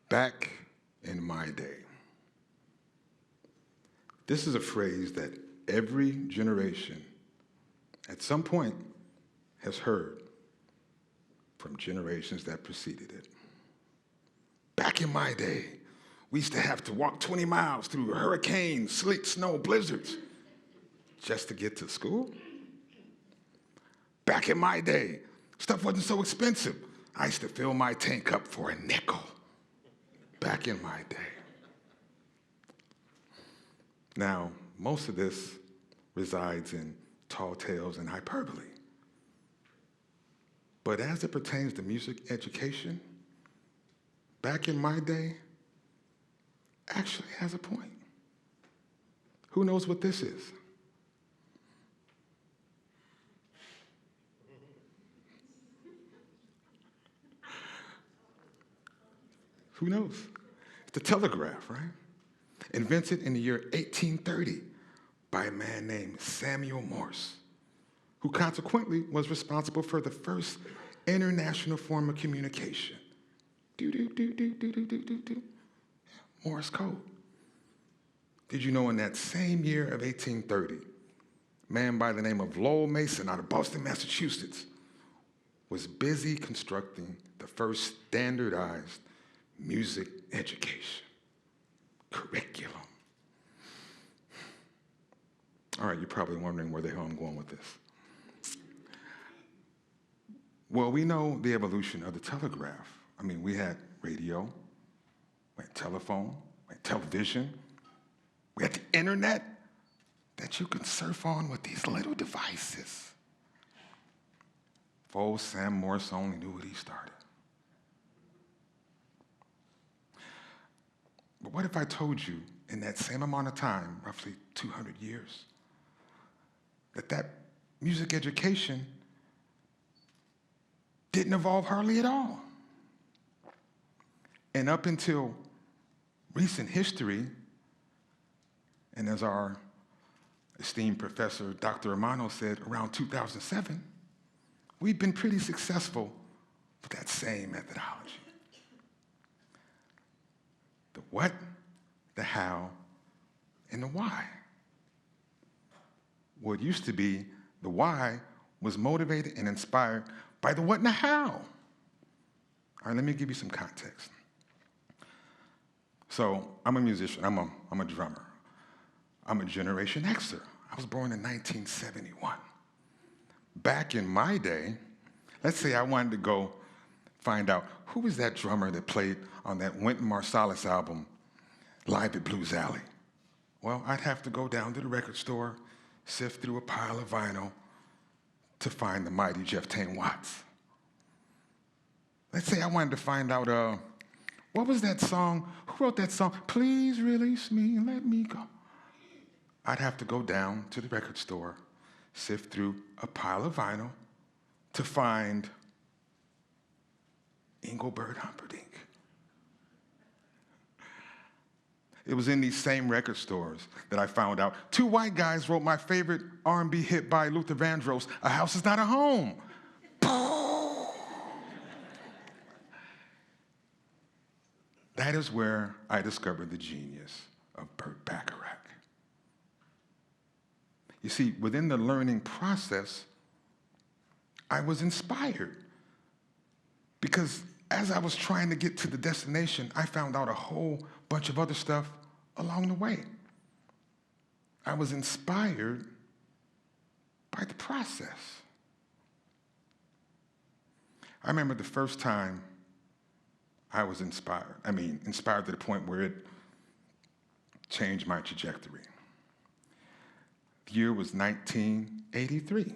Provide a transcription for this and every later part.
Back in my day. This is a phrase that every generation at some point has heard from generations that preceded it. Back in my day, we used to have to walk 20 miles through hurricanes, sleet, snow, blizzards just to get to school. Back in my day, stuff wasn't so expensive. I used to fill my tank up for a nickel. Back in my day. Now, most of this resides in tall tales and hyperbole. But as it pertains to music education, back in my day actually has a point. Who knows what this is? Who knows? It's the telegraph, right? Invented in the year 1830 by a man named Samuel Morse, who consequently was responsible for the first international form of communication. Do. Morse code. Did you know in that same year of 1830, a man by the name of Lowell Mason out of Boston, Massachusetts, was busy constructing the first standardized music education curriculum. All right, you're probably wondering where the hell I'm going with this. Well, we know the evolution of the telegraph. I mean, we had radio, we had telephone, we had television, we had the internet that you could surf on with these little devices. If old Sam Morse only knew what he started. But what if I told you in that same amount of time, roughly 200 years, that music education didn't evolve hardly at all? And up until recent history, and as our esteemed professor, Dr. Romano, said around 2007, we've been pretty successful with that same methodology. The what, the how, and the why. What used to be the why was motivated and inspired by the what and the how. All right, let me give you some context. So I'm a musician, I'm a drummer. I'm a Generation Xer. I was born in 1971. Back in my day, let's say I wanted to go find out who was that drummer that played on that Wynton Marsalis album, Live at Blues Alley. Well, I'd have to go down to the record store, sift through a pile of vinyl to find the mighty Jeff Tain Watts. Let's say I wanted to find out, what was that song? Who wrote that song? Please release me and let me go. I'd have to go down to the record store, sift through a pile of vinyl to find Engelbert Humperdinck. It was in these same record stores that I found out two white guys wrote my favorite R&B hit by Luther Vandross, A House Is Not a Home. That is where I discovered the genius of Burt Bacharach. You see, within the learning process, I was inspired because as I was trying to get to the destination, I found out a whole bunch of other stuff along the way. I was inspired by the process. I remember the first time I was inspired. Inspired to the point where it changed my trajectory. The year was 1983.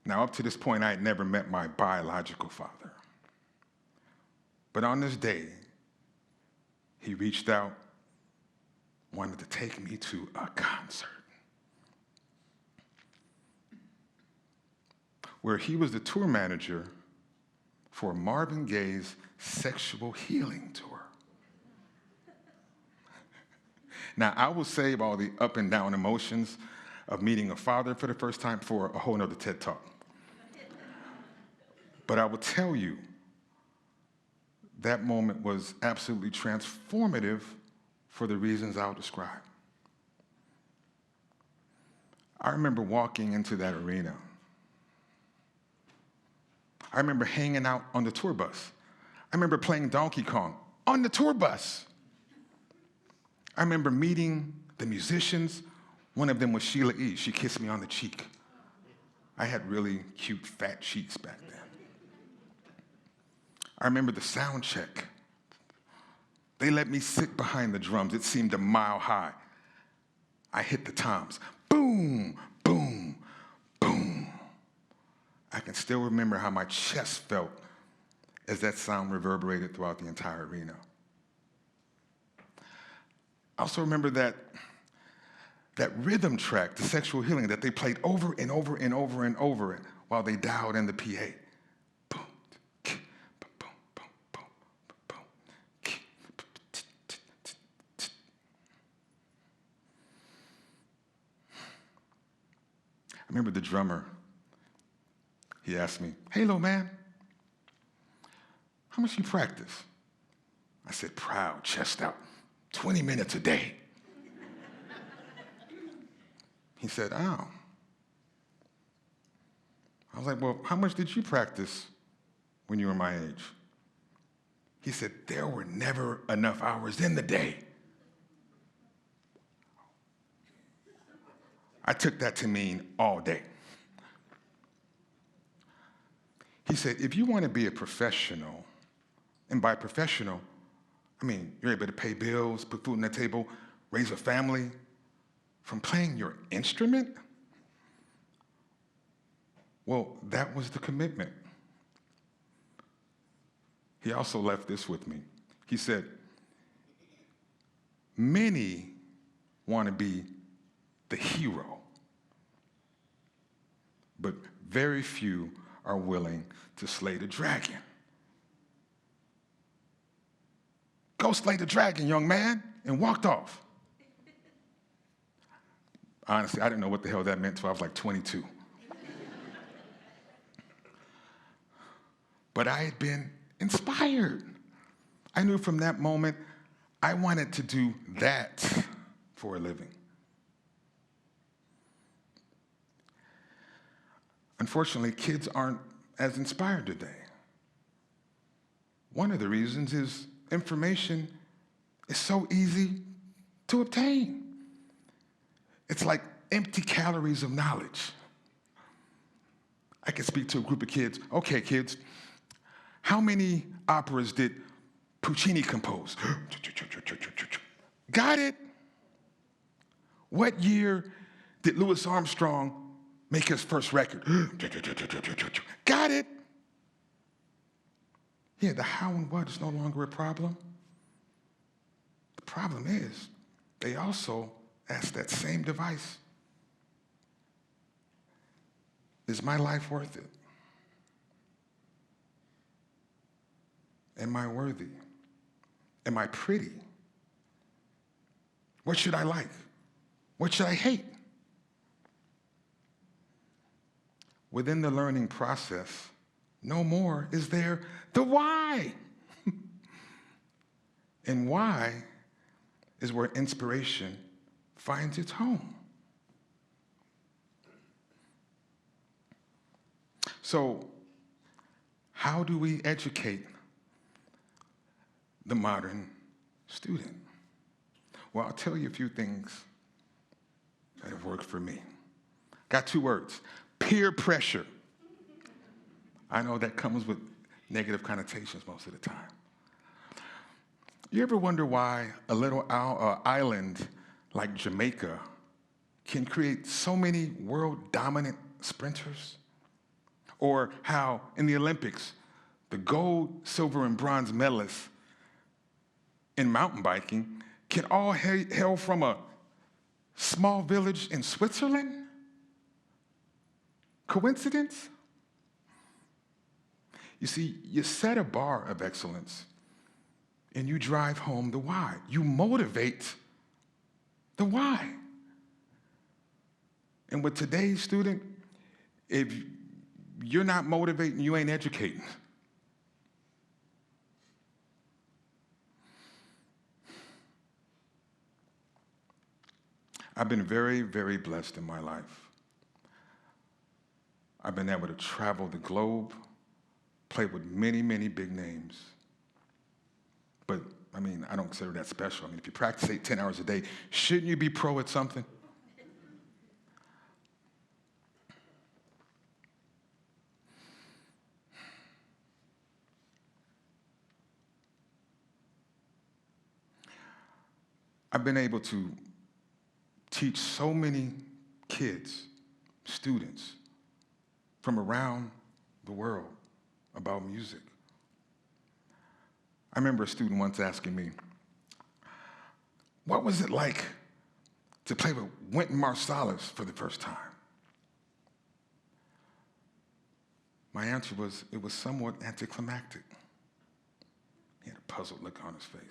Now, up to this point, I had never met my biological father. But on this day, he reached out, wanted to take me to a concert where he was the tour manager for Marvin Gaye's Sexual Healing Tour. Now, I will save all the up and down emotions of meeting a father for the first time for a whole nother TED Talk. But I will tell you, that moment was absolutely transformative for the reasons I'll describe. I remember walking into that arena. I remember hanging out on the tour bus. I remember playing Donkey Kong on the tour bus. I remember meeting the musicians. One of them was Sheila E. She kissed me on the cheek. I had really cute, fat cheeks back then. I remember the sound check. They let me sit behind the drums. It seemed a mile high. I hit the toms. Boom, boom, boom. I can still remember how my chest felt as that sound reverberated throughout the entire arena. I also remember that rhythm track, the Sexual Healing, that they played over and over and over and over while they dialed in the PA. Boom, boom, boom, boom, boom. I remember the drummer. He asked me, "Hey, little man, how much you practice?" I said, proud, chest out, 20 minutes a day. He said, "Oh." I was like, "Well, how much did you practice when you were my age?" He said, "There were never enough hours in the day." I took that to mean all day. He said, "If you want to be a professional," and by professional, I mean you're able to pay bills, put food on the table, raise a family, from playing your instrument? Well, that was the commitment. He also left this with me. He said, "Many want to be the hero, but very few are willing to slay the dragon." "Go slay the dragon, young man," and walked off. Honestly, I didn't know what the hell that meant until I was like 22. But I had been inspired. I knew from that moment I wanted to do that for a living. Unfortunately, kids aren't as inspired today. One of the reasons is information is so easy to obtain. It's like empty calories of knowledge. I can speak to a group of kids. "Okay, kids, how many operas did Puccini compose?" "Got it." "What year did Louis Armstrong make his first record?" "Got it." Yeah, the how and what is no longer a problem. The problem is they also ask that same device, "Is my life worth it? Am I worthy? Am I pretty? What should I like? What should I hate?" Within the learning process, no more is there the why. And why is where inspiration finds its home. So, how do we educate the modern student? Well, I'll tell you a few things that have worked for me. Got 2 words: peer pressure. I know that comes with negative connotations most of the time. You ever wonder why a little island like Jamaica can create so many world-dominant sprinters? Or how in the Olympics, the gold, silver, and bronze medalists in mountain biking can all hail from a small village in Switzerland? Coincidence? You see, you set a bar of excellence and you drive home the why. You motivate the why. And with today's student, if you're not motivating, you ain't educating. I've been very, very blessed in my life. I've been able to travel the globe, play with many, many big names. But, I mean, I don't consider that special. I mean, if you practice 8, 10 hours a day, shouldn't you be pro at something? I've been able to teach so many kids, students from around the world about music. I remember a student once asking me, what was it like to play with Wynton Marsalis for the first time? My answer was, it was somewhat anticlimactic. He had a puzzled look on his face.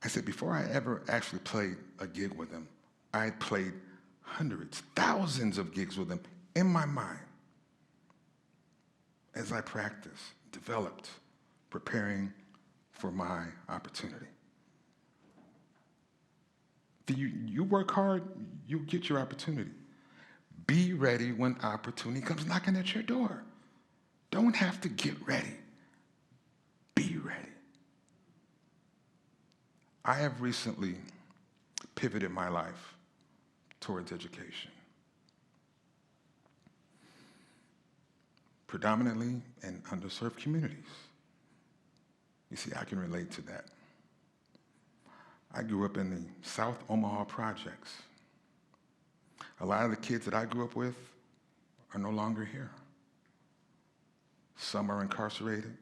I said, before I ever actually played a gig with him, I had played hundreds, thousands of gigs with him in my mind as I practiced, developed, preparing for my opportunity. You work hard, you get your opportunity. Be ready when opportunity comes knocking at your door. Don't have to get ready. Be ready. I have recently pivoted my life towards education. Predominantly in underserved communities. You see, I can relate to that. I grew up in the South Omaha projects. A lot of the kids that I grew up with are no longer here. Some are incarcerated.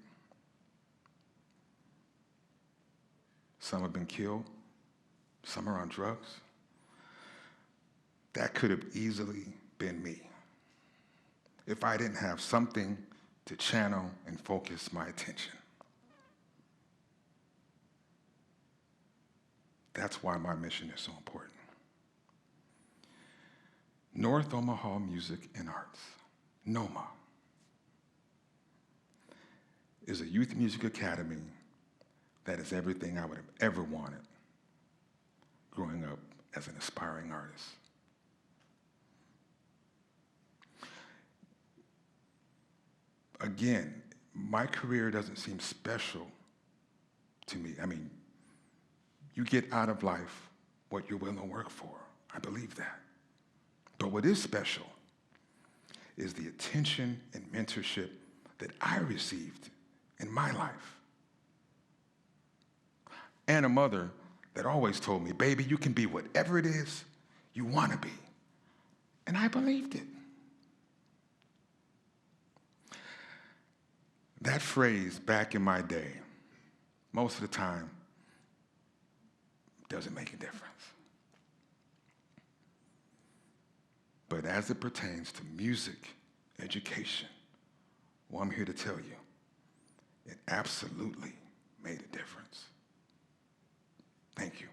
Some have been killed. Some are on drugs. That could have easily been me if I didn't have something to channel and focus my attention. That's why my mission is so important. North Omaha Music and Arts, NOMA, is a youth music academy that is everything I would have ever wanted growing up as an aspiring artist. Again, my career doesn't seem special to me. I mean, you get out of life what you're willing to work for. I believe that. But what is special is the attention and mentorship that I received in my life. And a mother that always told me, baby, you can be whatever it is you want to be. And I believed it. That phrase, back in my day, most of the time, doesn't make a difference. But as it pertains to music, education, well, I'm here to tell you, it absolutely made a difference. Thank you.